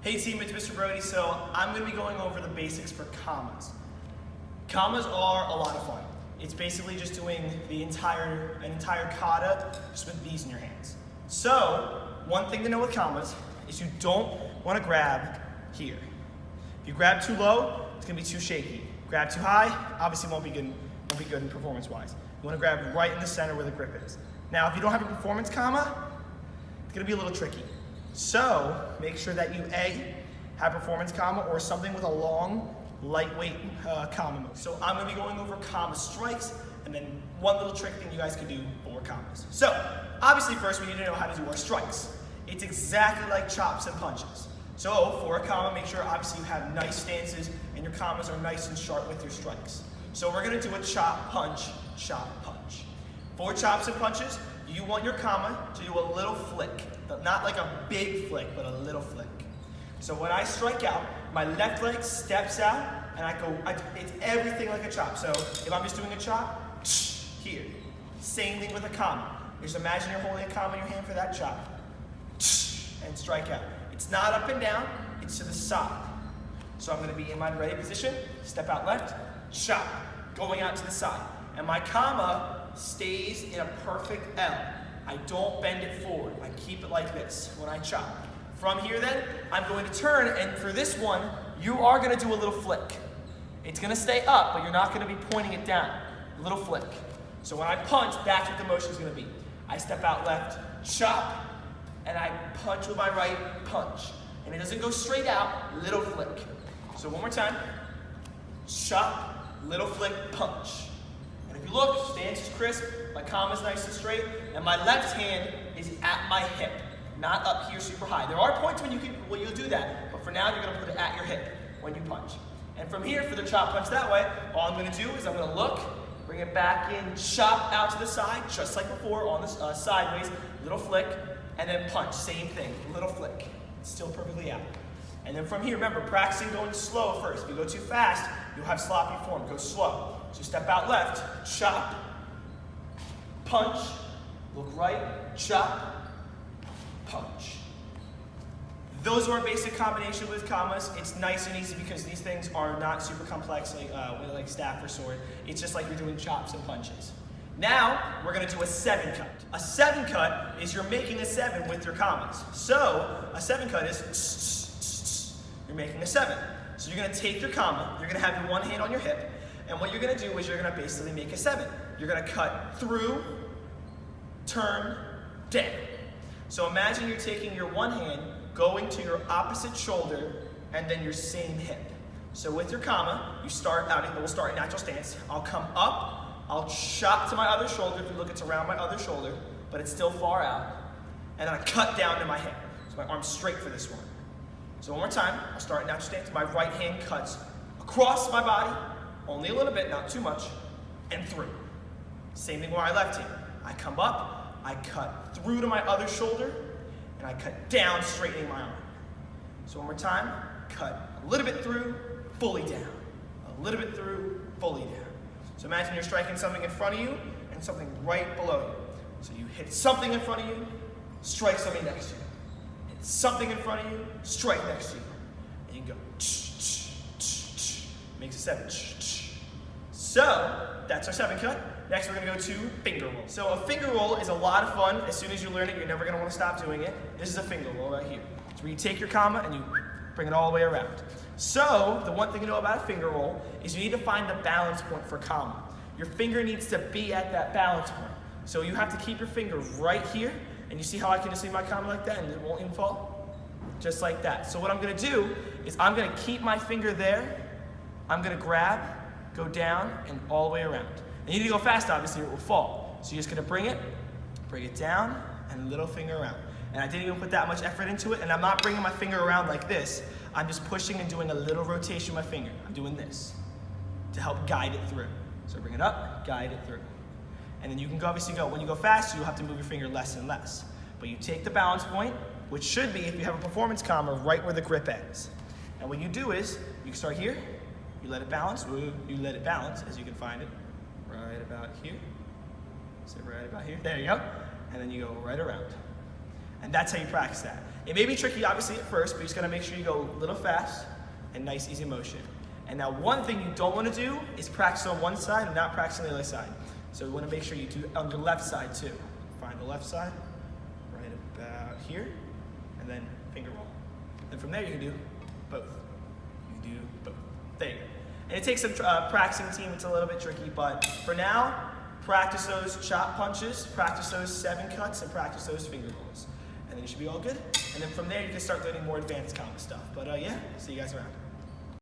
Hey team, it's Mr. Brody. So I'm going to be going over the basics for commas. Commas are a lot of fun. It's basically just doing an entire kata just with these in your hands. So one thing to know with commas is you don't want to grab here. If you grab too low, it's going to be too shaky. Grab too high, obviously won't be good performance-wise. You want to grab right in the center where the grip is. Now, if you don't have a performance comma, it's going to be a little tricky. So make sure that you have performance comma or something with a long, lightweight comma move. So I'm going to be going over comma strikes and then one little trick thing you guys can do for commas. So obviously first we need to know how to do our strikes. It's exactly like chops and punches. So for a comma, make sure obviously you have nice stances and your commas are nice and sharp with your strikes. So we're going to do a chop, punch, chop, punch. For chops and punches, you want your comma to do a little flick. Not like a big flick, but a little flick. So when I strike out, my left leg steps out and I go, it's everything like a chop. So if I'm just doing a chop, here. Same thing with a comma. Just imagine you're holding a comma in your hand for that chop. And strike out. It's not up and down, it's to the side. So I'm going to be in my ready position, step out left, chop, going out to the side. And my comma stays in a perfect L. I don't bend it forward. I keep it like this when I chop. From here then, I'm going to turn, and for this one, you are going to do a little flick. It's going to stay up, but you're not going to be pointing it down. A little flick. So when I punch, that's what the motion is going to be. I step out left, chop, and I punch with my right, punch. And it doesn't go straight out, little flick. So one more time, chop, little flick, punch. And if you look, stance is crisp, my comma is nice and straight, and my left hand is at my hip, not up here super high. There are points when you'll do that, but for now you're gonna put it at your hip when you punch. And from here, for the chop punch that way, all I'm gonna do is I'm gonna look, bring it back in, chop out to the side, just like before, on the sideways, little flick, and then punch, same thing, little flick. It's still perfectly out. And then from here, remember, practicing going slow first. If you go too fast, you'll have sloppy form. Go slow. So step out left, chop, punch, look right, chop, punch. Those are our basic combination with commas. It's nice and easy because these things are not super complex like staff or sword. It's just like you're doing chops and punches. Now, we're going to do a 7 cut. A 7 cut is you're making a 7 with your commas. So, a 7 cut is you're making a 7. So you're going to take your comma, you're going to have your one hand on your hip, and what you're going to do is you're going to basically make a 7. You're going to cut through, turn, down. So imagine you're taking your one hand, going to your opposite shoulder, and then your same hip. So with your comma, you start out, we'll start in natural stance. I'll come up, I'll chop to my other shoulder. If you look, it's around my other shoulder, but it's still far out. And then I cut down to my hip. So my arm's straight for this one. So one more time, I'll start in natural stance. My right hand cuts across my body, only a little bit, not too much, and through. Same thing with my left hand. I come up, I cut through to my other shoulder, and I cut down, straightening my arm. So one more time, cut a little bit through, fully down. A little bit through, fully down. So imagine you're striking something in front of you and something right below you. So you hit something in front of you, strike something next to you. Hit something in front of you, strike next to you. And you can go makes a 7. So that's our 7 cut. Next we're gonna go to finger roll. So a finger roll is a lot of fun. As soon as you learn it, you're never gonna wanna stop doing it. This is a finger roll right here. It's where you take your comma and you bring it all the way around. So the one thing to know about a finger roll is you need to find the balance point for comma. Your finger needs to be at that balance point. So you have to keep your finger right here, and you see how I can just leave my comma like that and it won't even fall? Just like that. So what I'm gonna do is I'm gonna keep my finger there, I'm gonna grab, go down, and all the way around. And you need to go fast, obviously, or it will fall. So you're just gonna bring it down, and little finger around. And I didn't even put that much effort into it, and I'm not bringing my finger around like this. I'm just pushing and doing a little rotation with my finger. I'm doing this to help guide it through. So bring it up, guide it through. And then you can obviously go, when you go fast, you'll have to move your finger less and less. But you take the balance point, which should be, if you have a performance comma, right where the grip ends. And what you do is, you can start here, you let it balance, as you can find it, right about here. So right about here, there you go. And then you go right around. And that's how you practice that. It may be tricky, obviously, at first, but you just gotta make sure you go a little fast and nice, easy motion. And now one thing you don't wanna do is practice on one side and not practice on the other side. So we wanna make sure you do on the left side too. Find the left side, right about here, and then finger roll. And from there you can do both. You can do both. There you go. And it takes some practicing team, it's a little bit tricky, but for now, practice those chop punches, practice those 7 cuts, and practice those finger rolls. And then you should be all good. And then from there, you can start learning more advanced Kama stuff. But yeah, see you guys around.